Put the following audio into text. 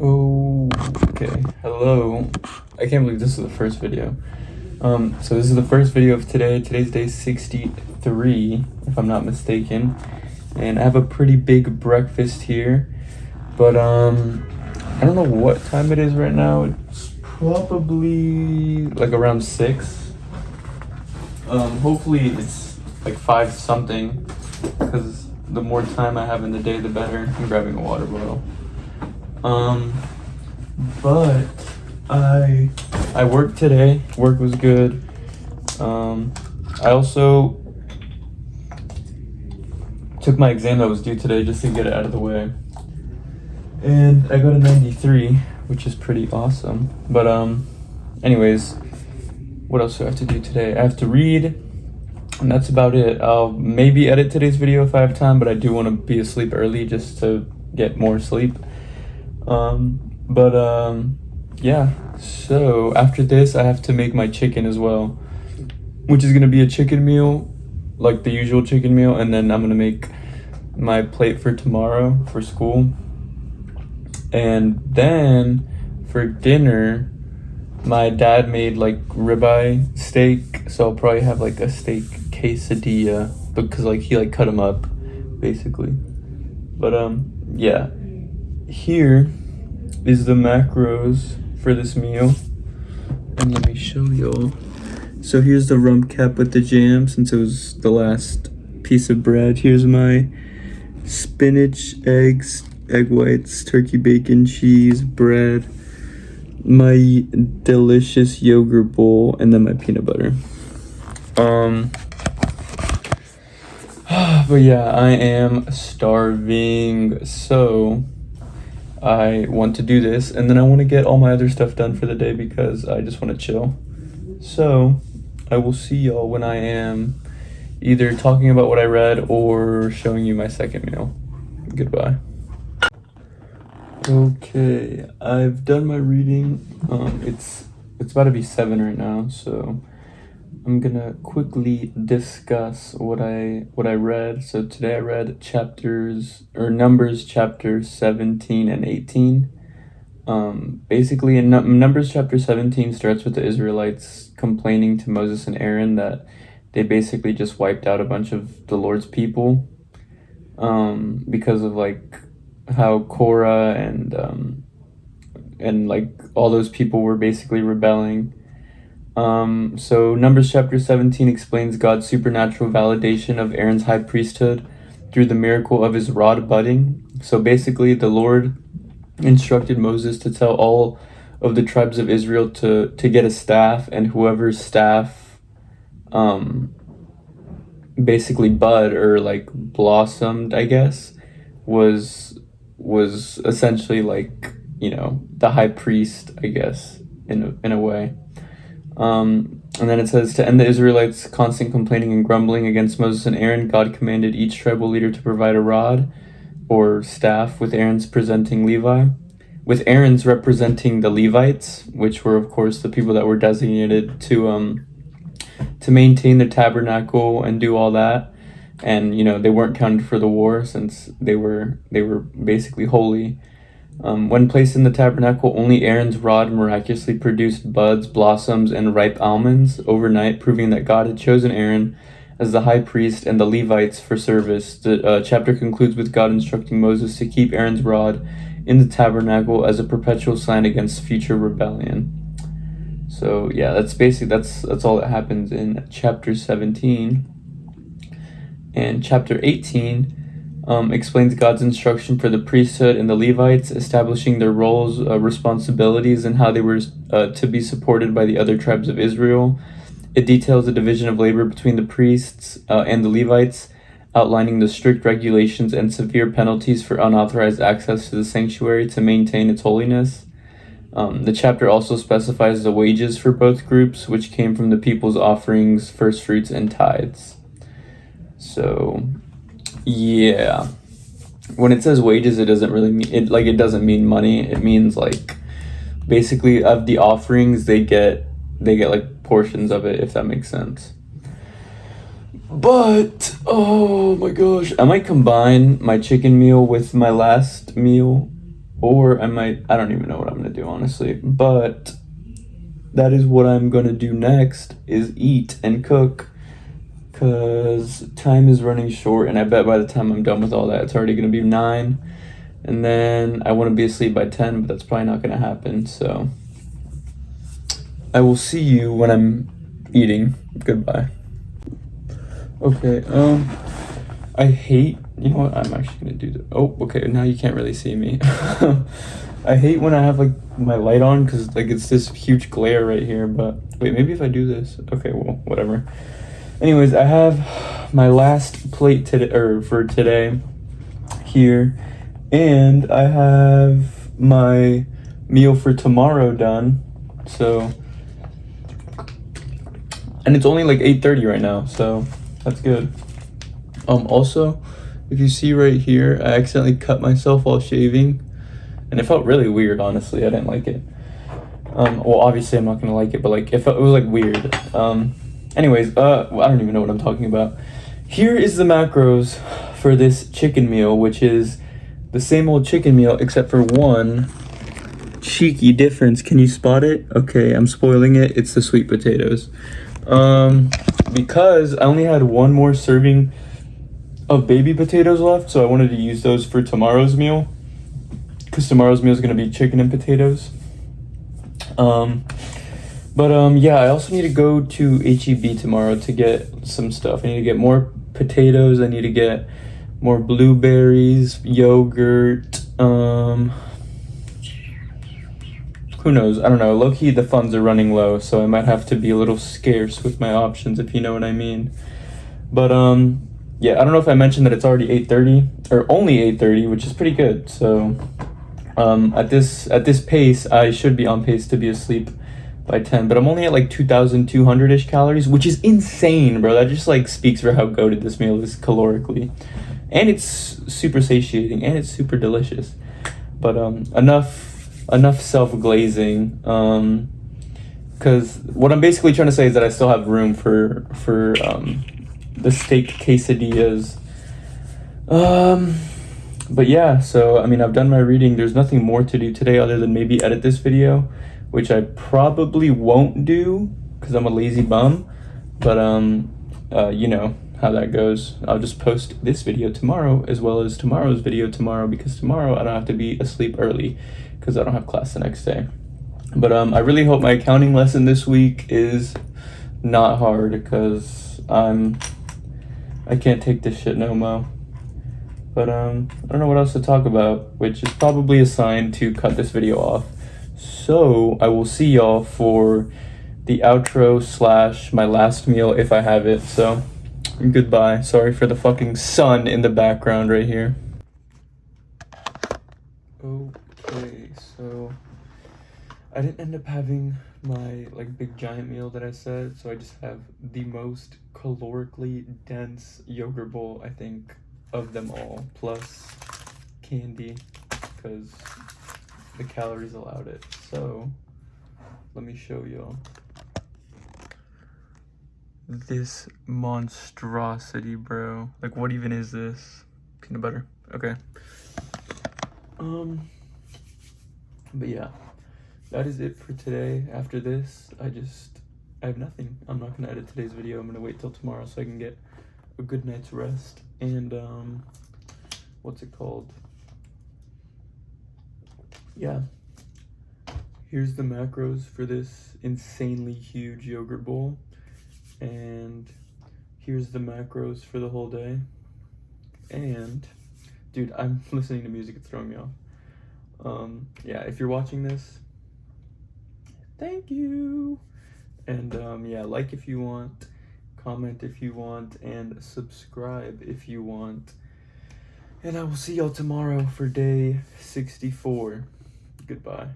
Oh, okay. Hello. I can't believe this is the first video. So this is the first video of today. Today's day 63, if I'm not mistaken. And I have a pretty big breakfast here. But, I don't know what time it is right now. It's probably like around 6. Hopefully it's like 5 something. Because the more time I have in the day, the better. I'm grabbing a water bottle. But I worked today. Work was good. I also took my exam that was due today just to get it out of the way. And I got a 93, which is pretty awesome. But anyways, what else do I have to do today? I have to read, and that's about it. I'll maybe edit today's video if I have time, but I do want to be asleep early just to get more sleep. Yeah, so after this I have to make my chicken as well, which is gonna be a chicken meal, like the usual chicken meal, and then I'm gonna make my plate for tomorrow for school. And then for dinner, my dad made like ribeye steak, so I'll probably have like a steak quesadilla, because like he like cut them up basically. But yeah, here is the macros for this meal, and let me show y'all. So here's the rump cap with the jam, since it was the last piece of bread. Here's my spinach, eggs, egg whites, turkey bacon, cheese, bread, my delicious yogurt bowl, and then my peanut butter. But yeah, I am starving, so I want to do this, and then I want to get all my other stuff done for the day because I just want to chill. So I will see y'all when I am either talking about what I read or showing you my second meal. Goodbye. Okay, I've done my reading. It's about to be 7 right now, so I'm gonna quickly discuss what I read. So today I read Numbers chapter 17 and 18. Basically in Numbers chapter 17 starts with the Israelites complaining to Moses and Aaron that they basically just wiped out a bunch of the Lord's people, because of like how Korah and like all those people were basically rebelling. So Numbers chapter 17 explains God's supernatural validation of Aaron's high priesthood through the miracle of his rod budding. So basically the Lord instructed Moses to tell all of the tribes of Israel to get a staff, and whoever's staff basically bud or like blossomed, I guess, was essentially like, you know, the high priest, I guess, in a way. And then it says, to end the Israelites' constant complaining and grumbling against Moses and Aaron, God commanded each tribal leader to provide a rod or staff, with Aaron's representing the Levites, which were of course the people that were designated to maintain the tabernacle and do all that. And you know, they weren't counted for the war since they were basically holy. When placed in the tabernacle, only Aaron's rod miraculously produced buds, blossoms, and ripe almonds overnight, proving that God had chosen Aaron as the high priest and the Levites for service. The chapter concludes with God instructing Moses to keep Aaron's rod in the tabernacle as a perpetual sign against future rebellion. So yeah, that's all that happens in chapter 17. And chapter 18 explains God's instruction for the priesthood and the Levites, establishing their roles, responsibilities, and how they were to be supported by the other tribes of Israel. It details the division of labor between the priests and the Levites, outlining the strict regulations and severe penalties for unauthorized access to the sanctuary to maintain its holiness. The chapter also specifies the wages for both groups, which came from the people's offerings, first fruits, and tithes. So yeah, when it says wages, it doesn't really mean it. Like, it doesn't mean money. It means like basically of the offerings they get like portions of it, if that makes sense. But oh my gosh, I might combine my chicken meal with my last meal, or I don't even know what I'm gonna do, honestly, but that is what I'm gonna do next, is eat and cook, because time is running short, and I bet by the time I'm done with all that, it's already gonna be 9, and then I want to be asleep by 10, but that's probably not gonna happen, so I will see you when I'm eating. Goodbye. Okay, I hate, you know what, I'm actually gonna do that. Oh, okay, now you can't really see me. I hate when I have like my light on, because like it's this huge glare right here, but wait, maybe if I do this. Okay, well, whatever. Anyways, I have my last plate today, or for today, here, and I have my meal for tomorrow done, so, and it's only like 8:30 right now, so that's good. Also, if you see right here, I accidentally cut myself while shaving, and it felt really weird, honestly. I didn't like it. Well, obviously I'm not gonna like it, but like it was like weird. Anyways, well, I don't even know what I'm talking about. Here is the macros for this chicken meal, which is the same old chicken meal except for one cheeky difference. Can you spot it? Okay, I'm spoiling it. It's the sweet potatoes. Because I only had one more serving of baby potatoes left, so I wanted to use those for tomorrow's meal, because tomorrow's meal is going to be chicken and potatoes. Yeah, I also need to go to HEB tomorrow to get some stuff. I need to get more potatoes, I need to get more blueberries, yogurt, who knows, I don't know, low-key the funds are running low, so I might have to be a little scarce with my options, if you know what I mean. But yeah, I don't know if I mentioned that it's already 8:30, or only 8:30, which is pretty good. So at this pace, I should be on pace to be asleep by 10, but I'm only at like 2,200-ish calories, which is insane, bro. That just like speaks for how goated this meal is calorically, and it's super satiating, and it's super delicious. But enough self-glazing, because what I'm basically trying to say is that I still have room for the steak quesadillas. But yeah, so I mean, I've done my reading. There's nothing more to do today other than maybe edit this video, which I probably won't do because I'm a lazy bum. But you know how that goes. I'll just post this video tomorrow as well as tomorrow's video tomorrow, because tomorrow I don't have to be asleep early because I don't have class the next day. But I really hope my accounting lesson this week is not hard, because I can't take this shit no mo. But I don't know what else to talk about, which is probably a sign to cut this video off. So I will see y'all for the outro / my last meal if I have it. So goodbye. Sorry for the fucking sun in the background right here. Okay, so I didn't end up having my like big giant meal that I said, so I just have the most calorically dense yogurt bowl, I think, of them all, plus candy, because the calories allowed it. So let me show y'all this monstrosity, bro. Like, what even is this? Peanut butter. Okay. But yeah, that is it for today. After this, I have nothing. I'm not gonna edit today's video. I'm gonna wait till tomorrow so I can get a good night's rest. And what's it called? Yeah, here's the macros for this insanely huge yogurt bowl, and here's the macros for the whole day. And dude, I'm listening to music, it's throwing me off. Yeah, if you're watching this, thank you. And yeah, like if you want, comment if you want, and subscribe if you want. And I will see y'all tomorrow for day 64. Goodbye.